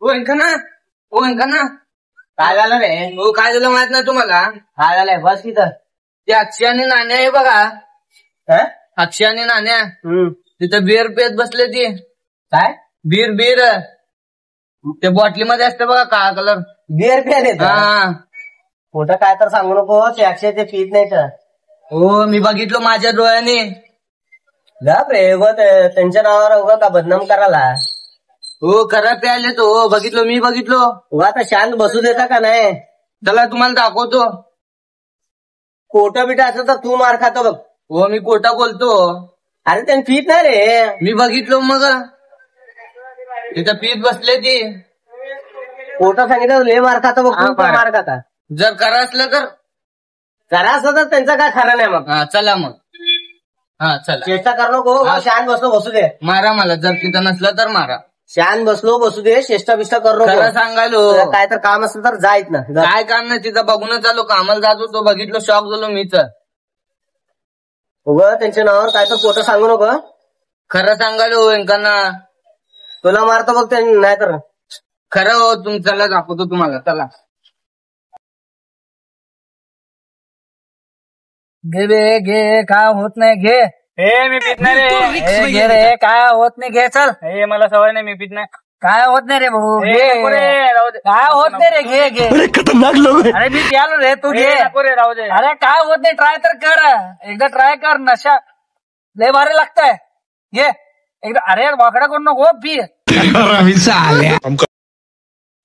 व्यंकना काय झालं रे? हो काय झालं माहित नाही तुम्हाला? काय झालंय? बस तिथं. ते अक्षय आणि नाण्या आहे बघा. अक्षय आणि नाण्या तिथं बिअर पेत बसले. ती काय बीर ते बॉटलीमध्ये असते बघा काळा कलर. बिअर प्याले? हा खोटं काय तर सांगू नको. ते अक्षय ते पित नाही तर. हो मी बघितलो माझ्या डोळ्याने. गप रे. त्यांच्या नावावर उगा का बदनाम करायला? हो खरं प्याले तो. हो बघितलो मी बघितलो. उगा आता शांत बसू देता का नाही? चला तुम्हाला दाखवतो. खोटं बिटा असं तर तू मार खातो बघ. हो मी खोटा बोलतो. अरे त्यांनी पित नाही रे. मी बघितलो मग तिथं पीत बसले. ती खोटं सांगितलं लय मार खातो बघ. तू का मार खाता? जर खरं असलं तर जरा असं तर त्यांचं काय खरं नाही मग. हा चला मग. हा चला. चेष्टा करू नको. शांत बसू दे. मारा मला. जर तिथं नसलं तर मारा. शांत बसू दे. चेष्टा बिष्टा करू नको. खरं सांगायलो. काय तर काम असेल तर जायत ना. काय काम नाही. तिथं बघूनच आलो. कामाला जात होतो. बघितलो शॉक झालो मीच. उगा त्यांच्या नावावर काय तर खोटं सांगू नको. खरं सांगायलो व्यंकना. तुला मारतो बघ त्यांनी नाही तर. खरं हो तुमच्याला दाखवतो तुम्हाला. चला घे बे घे. काय होत नाही. घे. मी पित नाही रे. घे रे. काय होत नाही. घे चल. मला सवय नाही. मी पित नाही. काय होत नाही रे भाऊ. घे. राहू दे. काय होत नाही रे. घे घे. खतरनाक लोक. अरे मी प्यालो रे. तू घे. नको रे. राहू दे. अरे काय होत नाही. ट्राय तर कर. एकदा ट्राय कर. नशा लय भारी लागतंय. घे एकदा. अरे वाकडा करू नको. पी.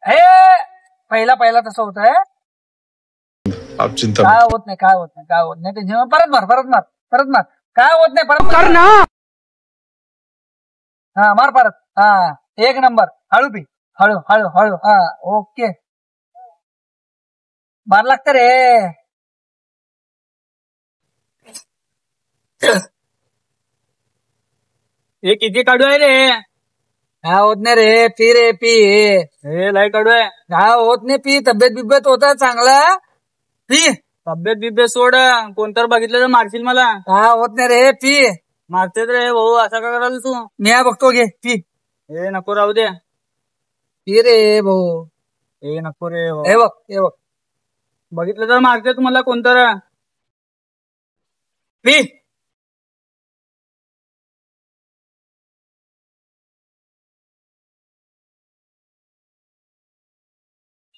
हे पहिला तसं होतंय. काय होत नाही. काय होत नाही. ते जेव्हा परत मार. काय होत नाही. परत कर ना. हा मार परत. हा एक नंबर. हळू पी. हळू. हा ओके. मार लागतं रे. हे किती काढू आहे रे? काय होत नाही रे. पी रे पी. हे लय काढू आहे. काय होत नाही. पी. तब्येत होता चांगला. पी. तब्येत सोड. कोणतर बघितलं तर मारशील मला. काय होत नाही रे. पी. मारतेच रे भाऊ. असं का करायला तू? मी बघतो. घे पी. हे नको. राहू दे. पी रे भाऊ. हे नको रे. हे बघ. बघितलं तर मारते तुम्हाला कोणतर. पी.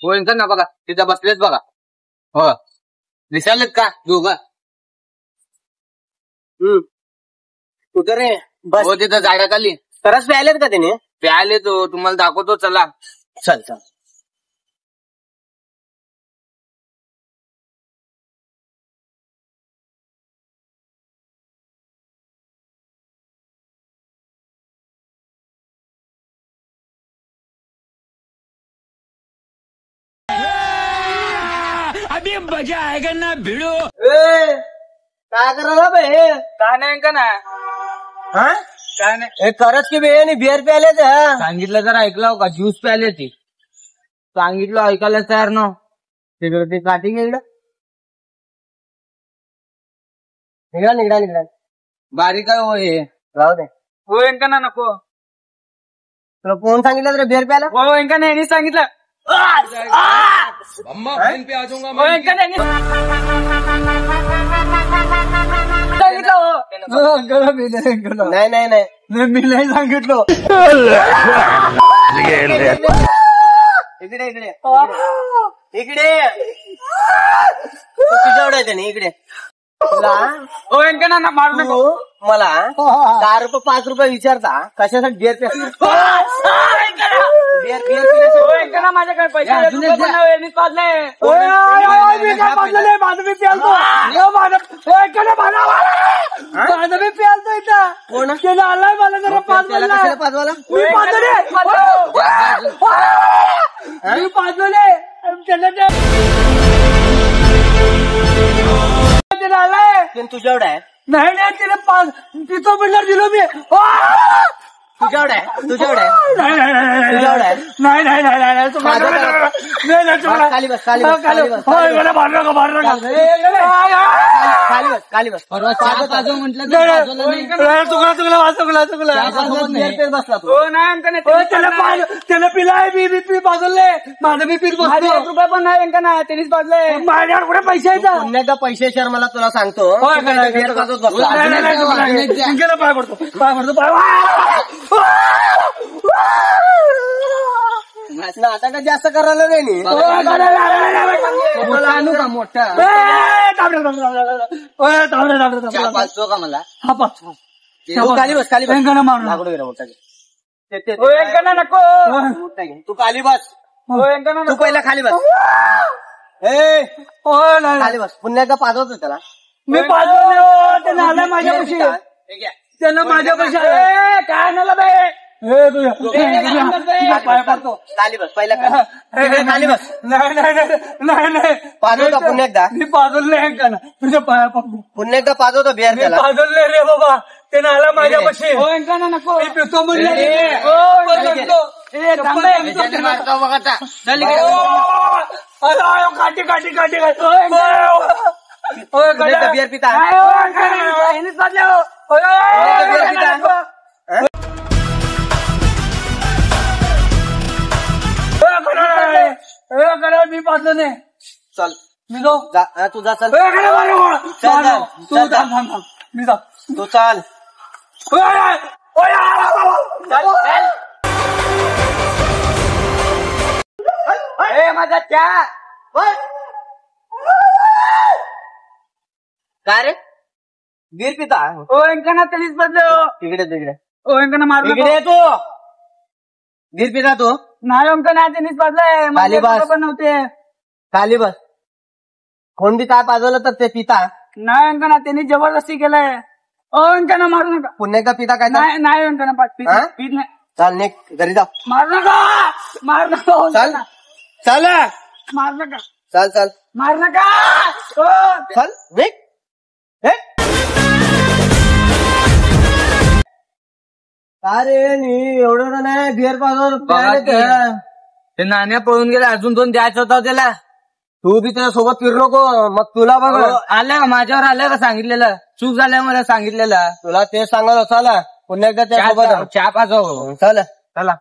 व्यंकना बघा तिथं बसलेच बघा. हो दिसालेत का दोघं? कुठं रे? बस. हो तिथं झाडाखाली. तरच प्यायलेत का त्याने? प्याले तो. तुम्हाला दाखवतो. चला चल. अभी मजा आएगा ना भिडो. काय करायला बे? काय नाही का ना. काय नाही. हे करत की बे. बिअर प्यायलेत. सांगितलं तर ऐकलं हो का? ज्यूस प्याले ती. सांगितलं ऐकायला तयार न. तिकडे ते काठी गेलं. निघा. बारीक आहे हो हे. राहू दे. हो व्यंकना नको. तुला कोण सांगितलं रे बिअर प्यायला? हो व्यंकना यांनी सांगितलं. नाही मी नाही सांगितलं. इकडे तुझ्याकडे आहे त्याने. इकडे हो व्यंकना ना मारू नको. मला 10 रुपये 5 रुपये विचारता कशासाठी बिअर प्या? व्यंकना माझ्याकडे पैसे माझं मी प्यालतो इथं. कोण आलाय मला जरा 5 वाला. मी पाजवले. तुझ्याकडे आहे? नाही तिला 5 तिथं बिल्डर दिलो मी. तुझ्याकडे आहे तुझ्याकडे आहे नाही नाही नाही तुझ्याकडे आहे नाही नाही नाही नाही नाही चुकला, माझं चुकला, काय? चुकला. नाही, नाही, चुकला. खाली बस खाली बस खाली बस होय, मला मारू नका, मारू नका. खाली बस खाली बस परवा चहा पाजव म्हटलं नाही, तर नाही, पाजवलं नाही. चुकला चुकला माझं चुकला चुकला चहा पाजवत बिअर पेत बसला तू हो नाही अंकल त्याला पिलाय मी बाजूले माझं मी पीठ माझे बसतो 1 रुपया पण नाही अंकल ना त्यांनीच पाजलंय माझ्यावर कुठे पैसे आहेत पुण्याचा पैसे शेअर मला तुला सांगतो होय, तू काय बिअर पाजवत बसला. नाही, नाही, नाही, चुकला. अजून एक द्या. गेला, पाय पडतो नाटक जास्त करायला नाही नी. मोठा आणू का मोठा चहा पाजतो का मला तू खाली बस खाली बस लाकडं घे रे मोठा घे. हो अंकल नको मोठा घे. तू खाली बस हो अंकल तू पहिला खाली बस खाली बस पुन्हा एकदा पाजवतो त्याला मी पाजवले त्यानं आला माझ्यापाशी हे घ्या. त्यानं माझ्यापाशी काय झालं बे पाय पडतो खाली बस पहिला खाली बस नाही नाही नाही, नाही नाही पाजवतो पुन्हा एकदा मी पाजवले का ना तुझ्या पाया पडतो पुन्हा एकदा पाजवतो बिअर मी त्याला पाजवले रे बाबा त्यानं आला माझ्यापाशी हो अंकल नको मी पितो म्हणलं याच्याने मारतो बघ आता. चल इकडे. काठी काठी काठी पुन्हा एकदा बिअर पिता बिअर पिता मी पाजलो नाही चल मी जाऊ तू जा चल तू थांब मी जा तू चाल माझा चहा काय रे बिअर पिता हो अंकल त्यांनीच पाजलं तिकडे तिकडे हो अंकल मारू नको. इकडे तू बिअर पिता तू नाही अंकल नाही त्यांनीच पाजलंय खाली बस. पण नव्हते खाली बस कोण बी काय पाजवलं तर ते पिता नाही अंकल त्यांनी जबरदस्ती केलंय हो अंकल मारू नका पुन्हा एकदा पिता काय तर? नाही नाही अंकल हा? पीत नाही चाल निघ घरी जाऊ मारू नका मारू नका हो, चल चल मारू नका चल चल मारू नका हो. चल निघ हे? अरे नी एवढं नाही बिअर पाजवलं ते नाण्या पळून गेला अजून 2 द्यायचं होता त्याला तू बी त्याच्या सोबत फिरू नको मग तुला बघ आलं का माझ्यावर आलं का सांगितलेलं चूक झाल्या मला सांगितलेलं तुला ते सांगत असाला पुन्हा एकदा त्या सोबत चहा पाजव चल चला